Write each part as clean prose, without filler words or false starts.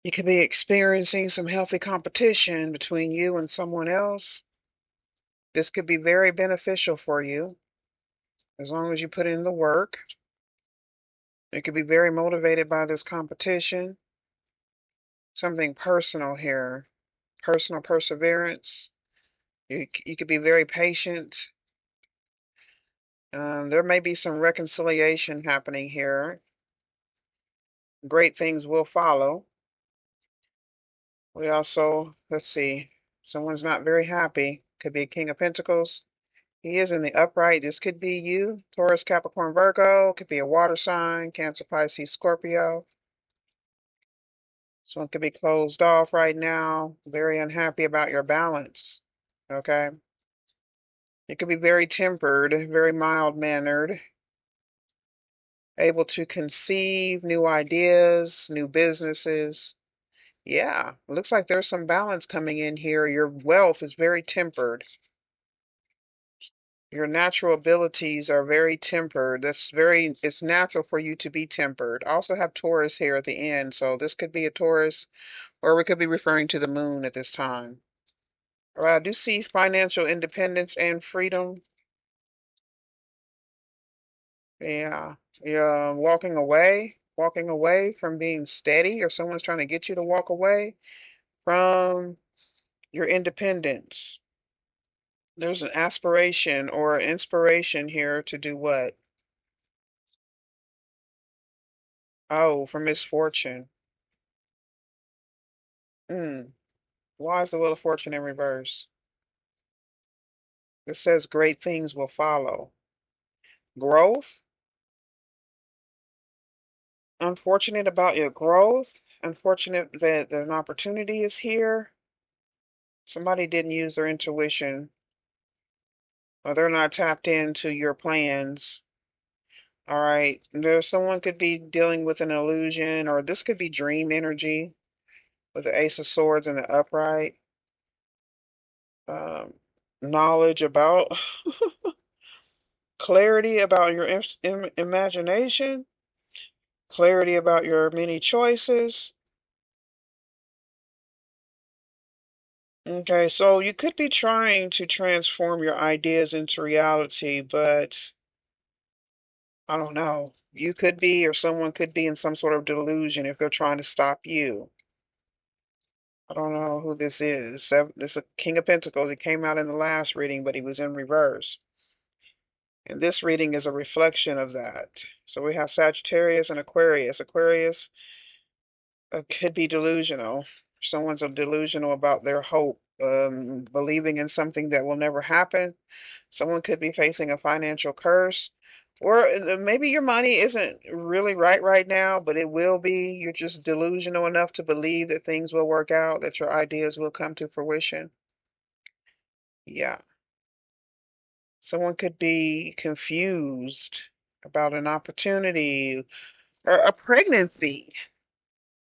You could be experiencing some healthy competition between you and someone else. This could be very beneficial for you as long as you put in the work. You could be very motivated by this competition. Something personal here, personal perseverance. You could be very patient. There may be some reconciliation happening here. Great things will follow. We also, let's see, someone's not very happy. Could be a King of Pentacles. He is in the upright. This could be you, Taurus, Capricorn, Virgo. Could be a water sign, Cancer, Pisces, Scorpio. Someone could be closed off right now, very unhappy about your balance. Okay. You could be very tempered, very mild-mannered, able to conceive new ideas, new businesses. Yeah, looks like there's some balance coming in here. Your wealth is very tempered. Your natural abilities are very tempered. It's natural for you to be tempered. Also have Taurus here at the end, so this could be a Taurus, or we could be referring to the moon at this time. All right, I do see financial independence and freedom. Yeah, you're walking away from being steady, or someone's trying to get you to walk away from your independence. There's an aspiration or inspiration here to do what? Oh, for misfortune. Mm. Why is the Wheel of Fortune in reverse? It says great things will follow. Growth? Unfortunate about your growth. Unfortunate that an opportunity is here. Somebody didn't use their intuition, or they're not tapped into your plans. All right. There's someone could be dealing with an illusion, or this could be dream energy with the Ace of Swords and the upright. Um, Knowledge about clarity about your imagination, clarity about your many choices. Okay, so you could be trying to transform your ideas into reality, but I don't know. You could be, or someone could be in some sort of delusion if they're trying to stop you. I don't know who this is. This is a King of Pentacles. He came out in the last reading, but he was in reverse. And this reading is a reflection of that. So we have Sagittarius and Aquarius. Aquarius could be delusional. Someone's delusional about their hope, believing in something that will never happen. Someone could be facing a financial curse. Or maybe your money isn't really right now, but it will be. You're just delusional enough to believe that things will work out, that your ideas will come to fruition. Yeah. Someone could be confused about an opportunity or a pregnancy,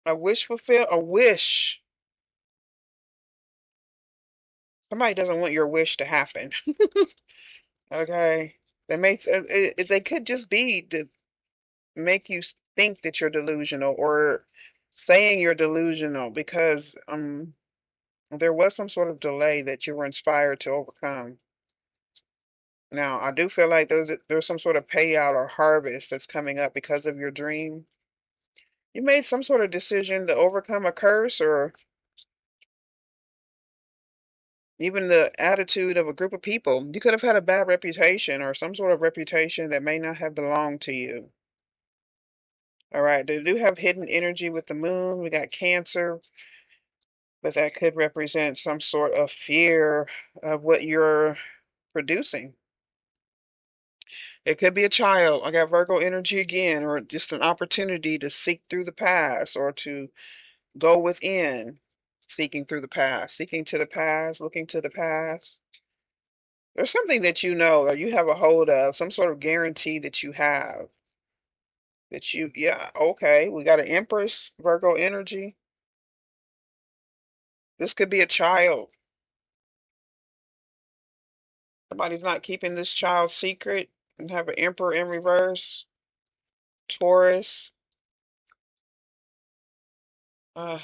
a wish. Somebody doesn't want your wish to happen. Okay. They could just be to make you think that you're delusional or saying you're delusional because there was some sort of delay that you were inspired to overcome. Now, I do feel like there's some sort of payout or harvest that's coming up because of your dream. You made some sort of decision to overcome a curse or even the attitude of a group of people. You could have had a bad reputation or some sort of reputation that may not have belonged to you. All right, they do have hidden energy with the moon. We got Cancer, but that could represent some sort of fear of what you're producing. It could be a child. I got Virgo energy again, or just an opportunity to seek through the past or to go within, seeking through the past, seeking to the past, looking to the past. There's something that you know or you have a hold of, some sort of guarantee that you have that yeah, okay, we got an Empress, Virgo energy. This could be a child. Somebody's not keeping this child secret and have an Emperor in reverse, Taurus. uh,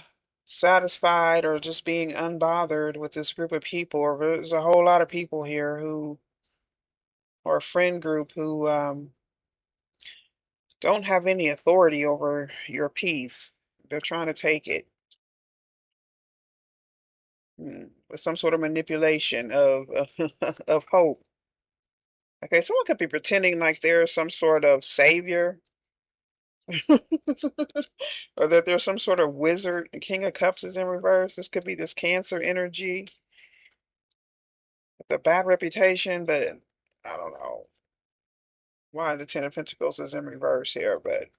satisfied or just being unbothered with this group of people, or there's a whole lot of people here who, or a friend group who don't have any authority over your peace. They're trying to take it with some sort of manipulation of of hope. Okay, someone could be pretending like they're some sort of savior, or that there's some sort of wizard. And King of Cups is in reverse. This could be this Cancer energy with a bad reputation, but I don't know why the Ten of Pentacles is in reverse here. But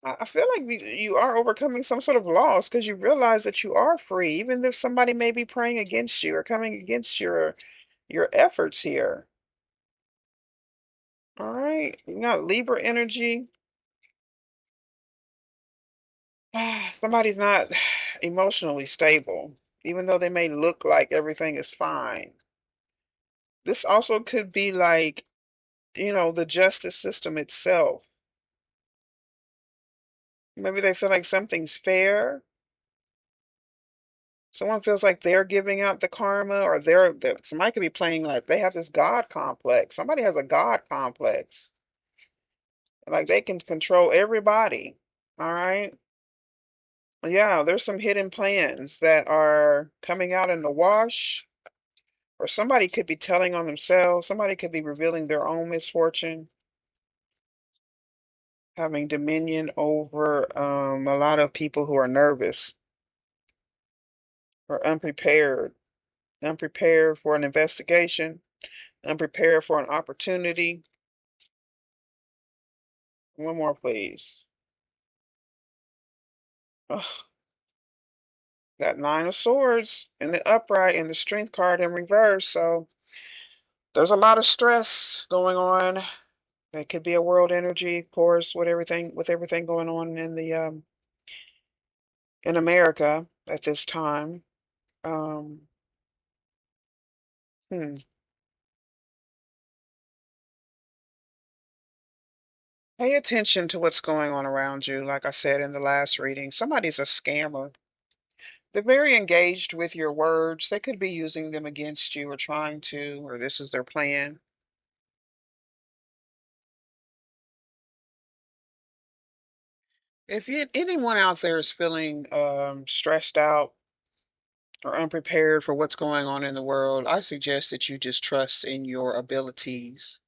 I feel like you are overcoming some sort of loss because you realize that you are free, even if somebody may be praying against you or coming against your efforts here. All right, you got Libra energy. Somebody's not emotionally stable, even though they may look like everything is fine. This also could be like, the justice system itself. Maybe they feel like something's fair. Someone feels like they're giving out the karma, or somebody could be playing like they have this God complex. Somebody has a God complex. Like they can control everybody. All right. Yeah, there's some hidden plans that are coming out in the wash. Or somebody could be telling on themselves. Somebody could be revealing their own misfortune, having dominion over a lot of people who are nervous or unprepared for an investigation, unprepared for an opportunity. One more, please. Ugh, got Nine of Swords in the upright and the Strength card in reverse. So there's a lot of stress going on. That could be a world energy, of course, with everything going on in America at this time. Um, hmm. Pay attention to what's going on around you. Like I said in the last reading, somebody's a scammer. They're very engaged with your words. They could be using them against you or trying to, or this is their plan. If anyone out there is feeling stressed out or unprepared for what's going on in the world, I suggest that you just trust in your abilities,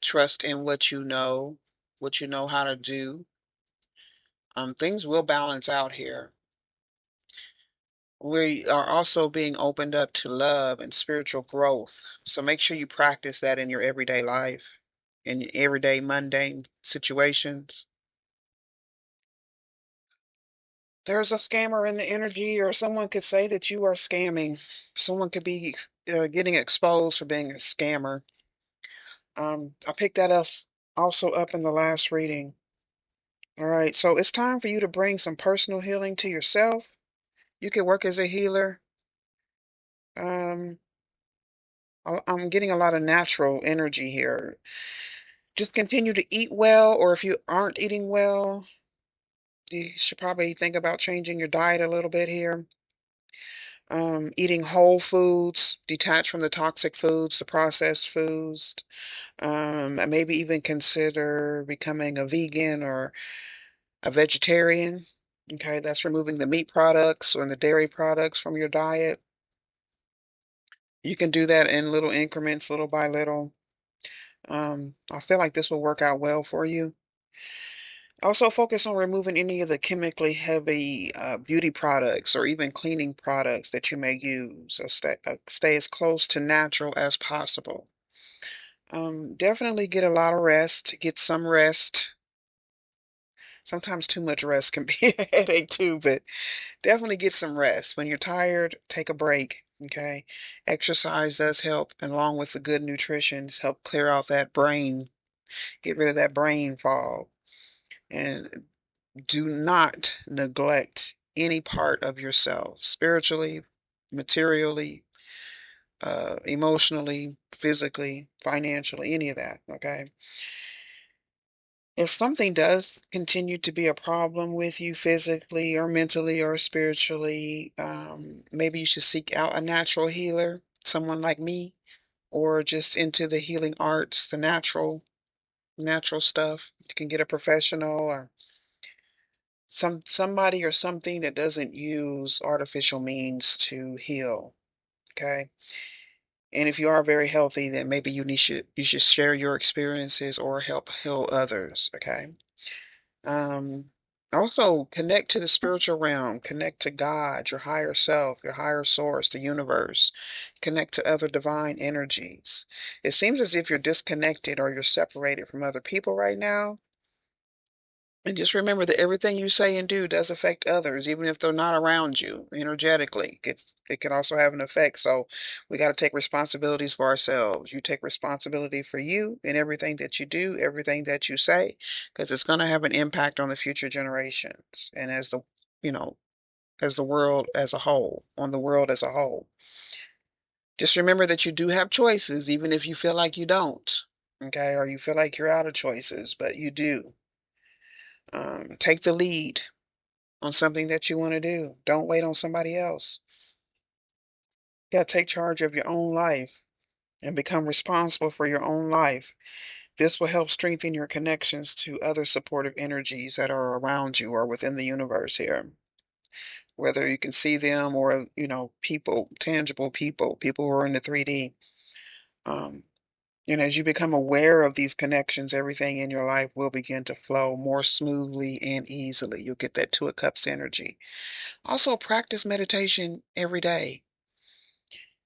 trust in what you know how to do. Things will balance out here. We are also being opened up to love and spiritual growth. So make sure you practice that in your everyday life, in everyday mundane situations. There's a scammer in the energy, or someone could say that you are scamming. Someone could be getting exposed for being a scammer. I picked that else also up in the last reading. All right, so it's time for you to bring some personal healing to yourself. You can work as a healer. Um, I'm getting a lot of natural energy here. Just continue to eat well, or if you aren't eating well, you should probably think about changing your diet a little bit here. Eating whole foods, detach from the toxic foods, the processed foods. And maybe even consider becoming a vegan or a vegetarian. Okay, that's removing the meat products and the dairy products from your diet. You can do that in little increments, little by little. I feel like this will work out well for you. Also focus on removing any of the chemically heavy beauty products or even cleaning products that you may use. So stay as close to natural as possible. Definitely get a lot of rest. Get some rest. Sometimes too much rest can be a headache too, but definitely get some rest. When you're tired, take a break. Okay. Exercise does help, and along with the good nutrition, help clear out that brain, get rid of that brain fog. And do not neglect any part of yourself, spiritually, materially, emotionally, physically, financially, any of that. Okay. If something does continue to be a problem with you physically or mentally or spiritually, maybe you should seek out a natural healer, someone like me, or just into the healing arts, the natural stuff. You can get a professional or somebody or something that doesn't use artificial means to heal. Okay. And if you are very healthy, then maybe you should share your experiences or help heal others. Okay. Um, Also connect to the spiritual realm, connect to God, your higher self, your higher source, the universe, connect to other divine energies. It seems as if you're disconnected or you're separated from other people right now. And just remember that everything you say and do does affect others, even if they're not around you energetically. It can also have an effect. So we got to take responsibilities for ourselves. You take responsibility for you and everything that you do, everything that you say, because it's going to have an impact on the future generations and you know, as the world as a whole, on the world as a whole. Just remember that you do have choices, even if you feel like you don't. Okay, or you feel like you're out of choices, but you do. Take the lead on something that you want to do. Don't wait on somebody else. You got to take charge of your own life and become responsible for your own life. This will help strengthen your connections to other supportive energies that are around you or within the universe here. Whether you can see them or, people, tangible people, people who are in the 3D. Um, as you become aware of these connections, everything in your life will begin to flow more smoothly and easily. You'll get that Two of Cups energy. Also, practice meditation every day.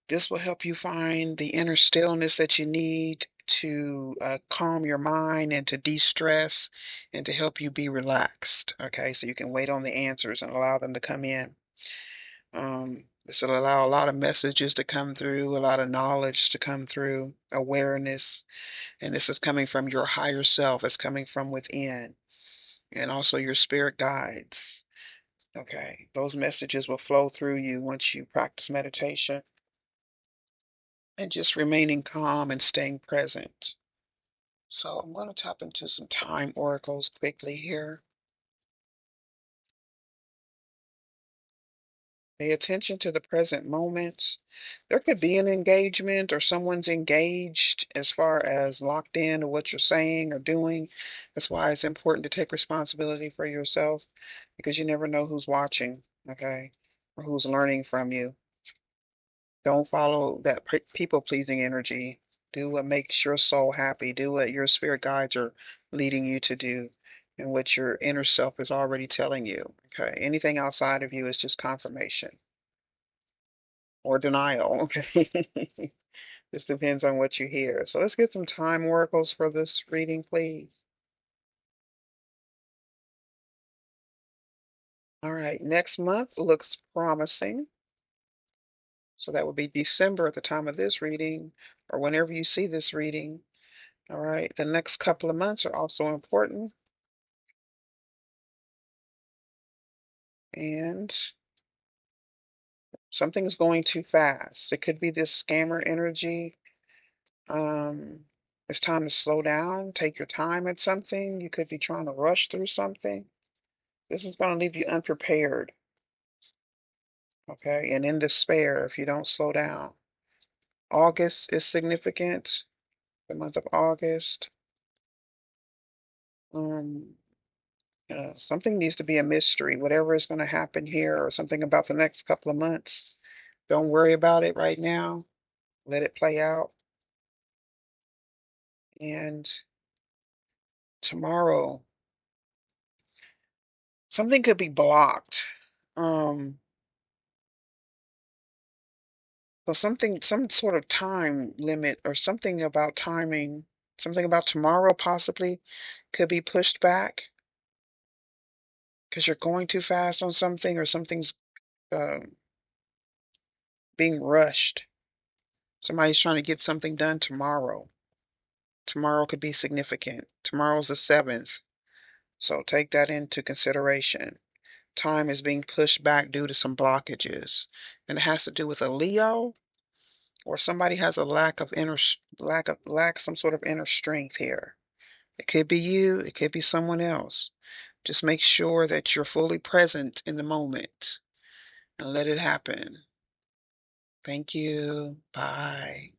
This will help you find the inner stillness that you need to calm your mind and to de-stress and to help you be relaxed. Okay, so you can wait on the answers and allow them to come in. This will allow a lot of messages to come through, a lot of knowledge to come through, awareness, and this is coming from your higher self. It's coming from within, and also your spirit guides. Okay, those messages will flow through you once you practice meditation. And just remaining calm and staying present. So I'm going to tap into some time oracles quickly here. Pay attention to the present moment. There could be an engagement or someone's engaged as far as locked in to what you're saying or doing. That's why it's important to take responsibility for yourself because you never know who's watching, okay, or who's learning from you. Don't follow that people-pleasing energy. Do what makes your soul happy. Do what your spirit guides are leading you to do and what your inner self is already telling you. Okay. Anything outside of you is just confirmation or denial. Okay. This depends on what you hear. So let's get some time oracles for this reading, please. All right. Next month looks promising. So that would be December at the time of this reading or whenever you see this reading. All right. The next couple of months are also important. And something's going too fast. It could be this scammer energy. It's time to slow down, take your time at something. You could be trying to rush through something. This is going to leave you unprepared, okay, and in despair if you don't slow down. August is significant, the month of August. Um, Something needs to be a mystery, whatever is going to happen here, or something about the next couple of months. Don't worry about it right now. Let it play out. And tomorrow, something could be blocked. Um, so some sort of time limit or something about timing, something about tomorrow possibly could be pushed back because you're going too fast on something or something's um, being rushed. Somebody's trying to get something done tomorrow. Tomorrow could be significant. Tomorrow's the 7th. So take that into consideration. Time is being pushed back due to some blockages. And it has to do with a Leo or somebody has a lack of some sort of inner strength here. It could be you, it could be someone else. Just make sure that you're fully present in the moment and let it happen. Thank you. Bye.